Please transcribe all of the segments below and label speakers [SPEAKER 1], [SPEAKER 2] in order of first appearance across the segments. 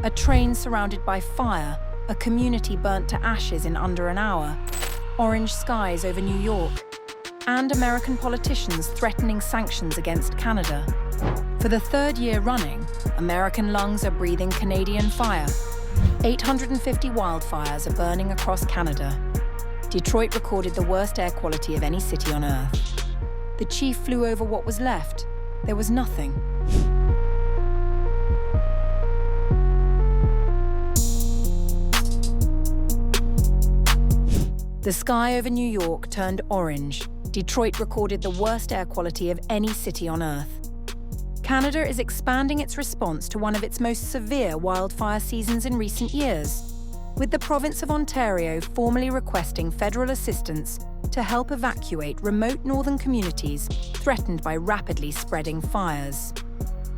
[SPEAKER 1] A train surrounded by fire, a community burnt to ashes in under an hour, orange skies over New York, and American politicians threatening sanctions against Canada. For the third year running, American lungs are breathing Canadian fire. 850 wildfires are burning across Canada. Detroit recorded the worst air quality of any city on Earth. The chief flew over what was left. There was nothing. The sky over New York turned orange. Detroit recorded the worst air quality of any city on Earth. Canada is expanding its response to one of its most severe wildfire seasons in recent years, with the province of Ontario formally requesting federal assistance to help evacuate remote northern communities threatened by rapidly spreading fires.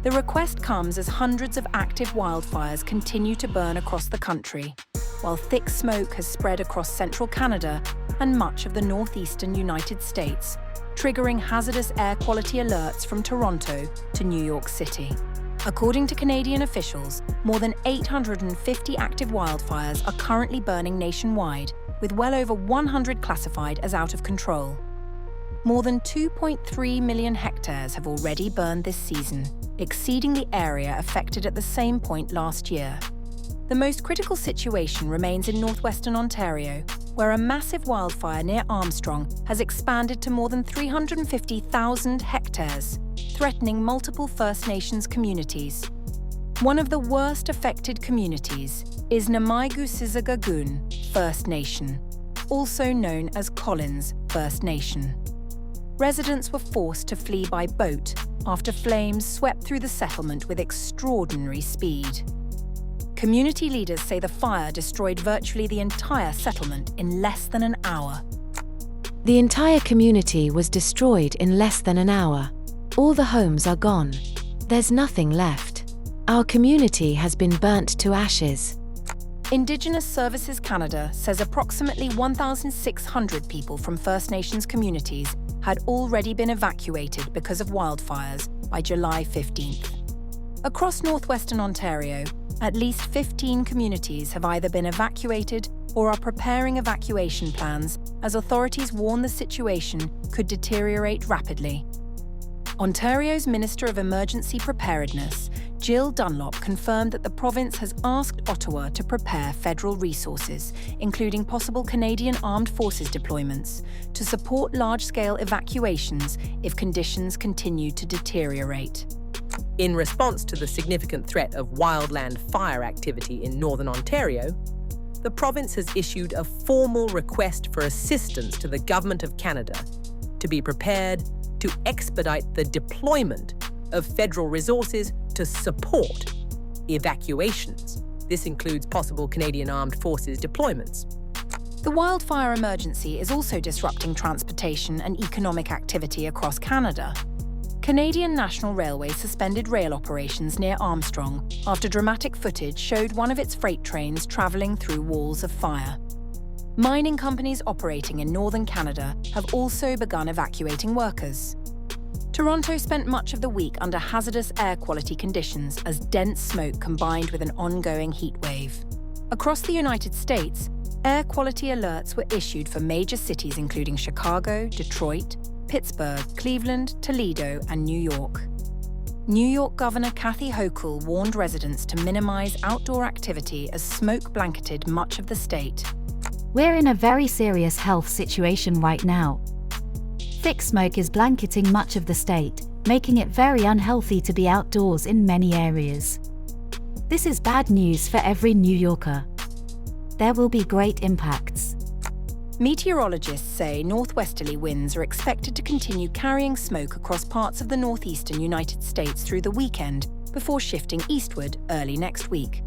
[SPEAKER 1] The request comes as hundreds of active wildfires continue to burn across the country, while thick smoke has spread across central Canada and much of the northeastern United States, triggering hazardous air quality alerts from Toronto to New York City. According to Canadian officials, more than 850 active wildfires are currently burning nationwide, with well over 100 classified as out of control. More than 2.3 million hectares have already burned this season, exceeding the area affected at the same point last year. The most critical situation remains in northwestern Ontario, where a massive wildfire near Armstrong has expanded to more than 350,000 hectares, threatening multiple First Nations communities. One of the worst affected communities is Namaigusizigagun First Nation, also known as Collins First Nation. Residents were forced to flee by boat after flames swept through the settlement with extraordinary speed. Community leaders say the fire destroyed virtually the entire settlement in less than an hour.
[SPEAKER 2] The entire community was destroyed in less than an hour. All the homes are gone. There's nothing left. Our community has been burnt to ashes.
[SPEAKER 1] Indigenous Services Canada says approximately 1,600 people from First Nations communities had already been evacuated because of wildfires by July 15th. Across northwestern Ontario, at least 15 communities have either been evacuated or are preparing evacuation plans as authorities warn the situation could deteriorate rapidly. Ontario's Minister of Emergency Preparedness, Jill Dunlop, confirmed that the province has asked Ottawa to prepare federal resources, including possible Canadian Armed Forces deployments, to support large-scale evacuations if conditions continue to deteriorate.
[SPEAKER 3] In response to the significant threat of wildland fire activity in northern Ontario, the province has issued a formal request for assistance to the Government of Canada to be prepared to expedite the deployment of federal resources to support evacuations. This includes possible Canadian Armed Forces deployments.
[SPEAKER 1] The wildfire emergency is also disrupting transportation and economic activity across Canada. Canadian National Railway suspended rail operations near Armstrong after dramatic footage showed one of its freight trains travelling through walls of fire. Mining companies operating in northern Canada have also begun evacuating workers. Toronto spent much of the week under hazardous air quality conditions as dense smoke combined with an ongoing heat wave. Across the United States, air quality alerts were issued for major cities including Chicago, Detroit, Pittsburgh, Cleveland, Toledo, and New York. New York Governor Kathy Hochul warned residents to minimize outdoor activity as smoke blanketed much of the state.
[SPEAKER 4] We're in a very serious health situation right now. Thick smoke is blanketing much of the state, making it very unhealthy to be outdoors in many areas. This is bad news for every New Yorker. There will be great impacts.
[SPEAKER 1] Meteorologists say northwesterly winds are expected to continue carrying smoke across parts of the northeastern United States through the weekend before shifting eastward early next week.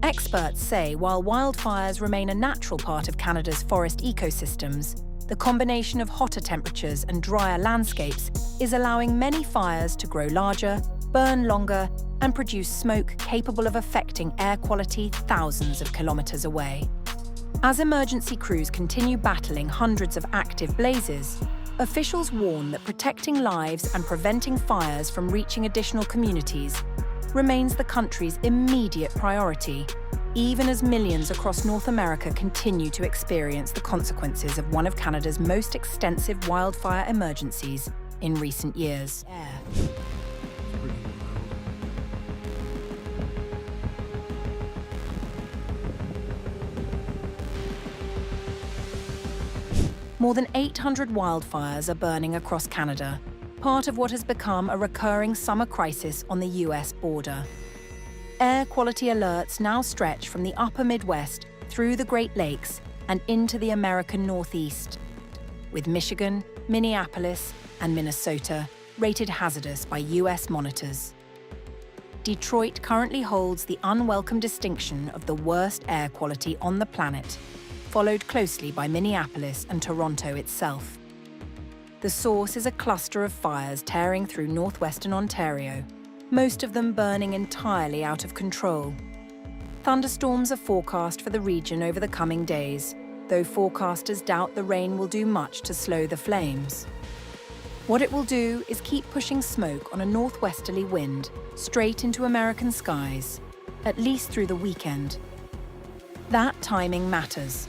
[SPEAKER 1] Experts say while wildfires remain a natural part of Canada's forest ecosystems, the combination of hotter temperatures and drier landscapes is allowing many fires to grow larger, burn longer, and produce smoke capable of affecting air quality thousands of kilometers away. As emergency crews continue battling hundreds of active blazes, officials warn that protecting lives and preventing fires from reaching additional communities remains the country's immediate priority, even as millions across North America continue to experience the consequences of one of Canada's most extensive wildfire emergencies in recent years. More than 800 wildfires are burning across Canada, part of what has become a recurring summer crisis on the US border. Air quality alerts now stretch from the upper Midwest through the Great Lakes and into the American Northeast, with Michigan, Minneapolis, and Minnesota rated hazardous by US monitors. Detroit currently holds the unwelcome distinction of the worst air quality on the planet, followed closely by Minneapolis and Toronto itself. The source is a cluster of fires tearing through northwestern Ontario, most of them burning entirely out of control. Thunderstorms are forecast for the region over the coming days, though forecasters doubt the rain will do much to slow the flames. What it will do is keep pushing smoke on a northwesterly wind straight into American skies, at least through the weekend. That timing matters.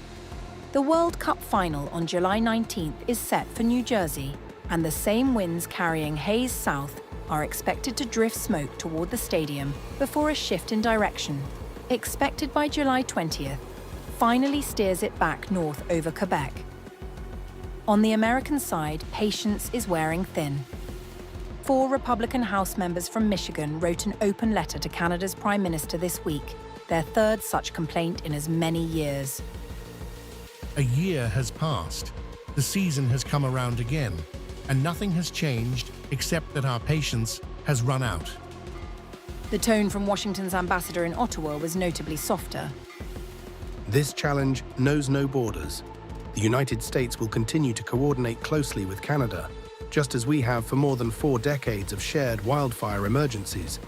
[SPEAKER 1] The World Cup final on July 19th is set for New Jersey, and the same winds carrying haze south are expected to drift smoke toward the stadium before a shift in direction, expected by July 20th, finally steers it back north over Quebec. On the American side, patience is wearing thin. 4 Republican House members from Michigan wrote an open letter to Canada's Prime Minister this week, their third such complaint in as many years.
[SPEAKER 5] A year has passed. The season has come around again, and nothing has changed except that our patience has run out.
[SPEAKER 1] The tone from Washington's ambassador in Ottawa was notably softer.
[SPEAKER 6] This challenge knows no borders. The United States will continue to coordinate closely with Canada, just as we have for more than 4 decades of shared wildfire emergencies.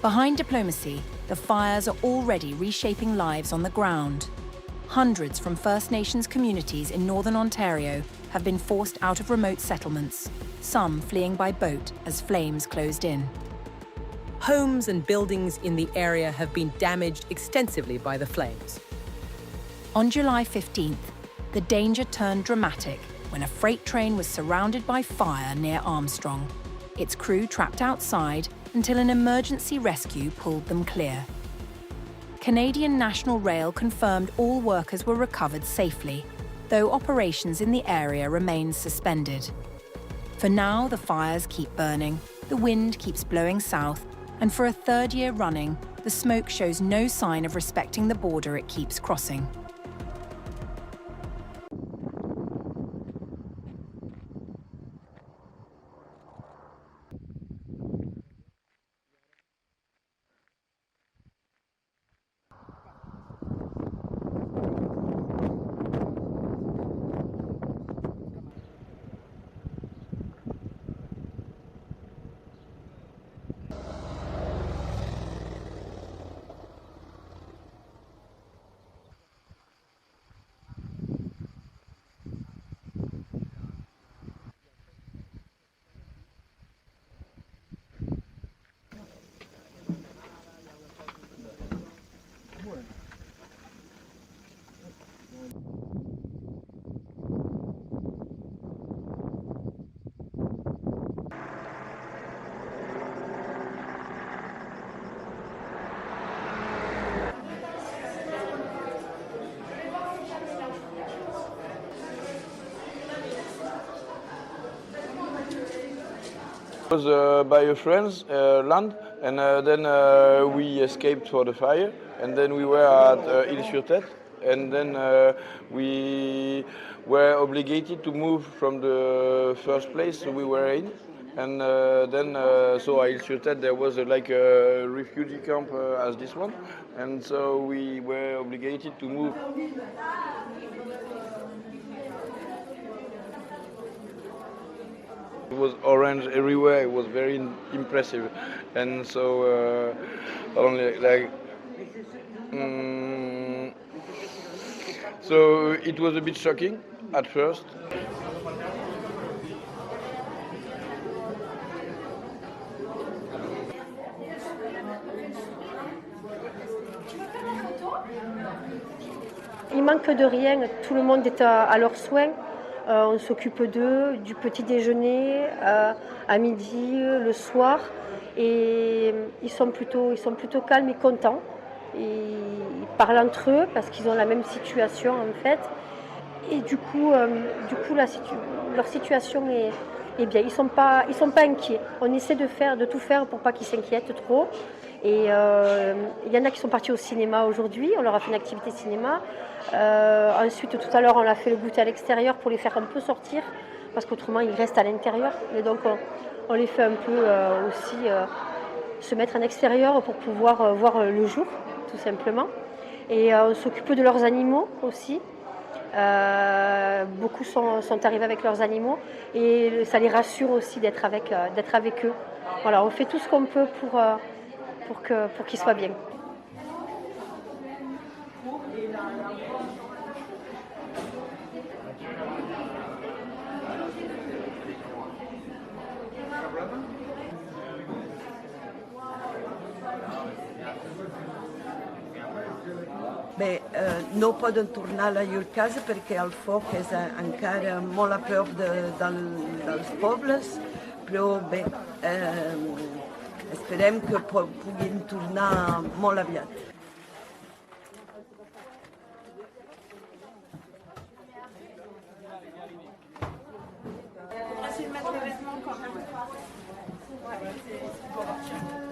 [SPEAKER 1] Behind diplomacy, the fires are already reshaping lives on the ground. Hundreds from First Nations communities in northern Ontario have been forced out of remote settlements, some fleeing by boat as flames closed in.
[SPEAKER 3] Homes and buildings in the area have been damaged extensively by the flames.
[SPEAKER 1] On July 15th, the danger turned dramatic when a freight train was surrounded by fire near Armstrong, its crew trapped outside until an emergency rescue pulled them clear. Canadian National Rail confirmed all workers were recovered safely, though operations in the area remain suspended. For now, the fires keep burning, the wind keeps blowing south, and for a 3rd year running, the smoke shows no sign of respecting the border it keeps crossing.
[SPEAKER 7] Was by a friend's land, and then we escaped for the fire, and then we were at Ile-sur-Tête, and then we were obligated to move from the first place we were in, and then so at Ile-sur-Tête there was like a refugee camp as this one, and so we were obligated to move. It was orange everywhere. It was very impressive, and so only like so it was a bit shocking at first.
[SPEAKER 8] il manque de rien, tout le monde est à leurs soins. On s'occupe d'eux, du petit déjeuner, à midi, le soir. Et ils sont plutôt calmes et contents. Ils parlent entre eux parce qu'ils ont la même situation en fait. Et du coup leur situation est bien. Ils sont pas inquiets. On essaie de tout faire pour pas qu'ils s'inquiètent trop. Et il y en a qui sont partis au cinéma aujourd'hui. On leur a fait une activité cinéma. Ensuite, tout à l'heure, on a fait le goûter à l'extérieur pour les faire un peu sortir, parce qu'autrement, ils restent à l'intérieur. Et donc, on les fait un peu aussi se mettre en extérieur pour pouvoir voir le jour, tout simplement. Et on s'occupe de leurs animaux aussi. Beaucoup sont arrivés avec leurs animaux et ça les rassure aussi d'être avec eux. Voilà, on fait tout ce qu'on peut pour qu'ils soient bien.
[SPEAKER 9] Bé, no poden tornar a la llur casa perquè el foc és encara molt a prop dels pobles, però bé, esperem que puguin tornar molt aviat. Essayer de mettre les vêtements quand même. Ouais, c'est bon.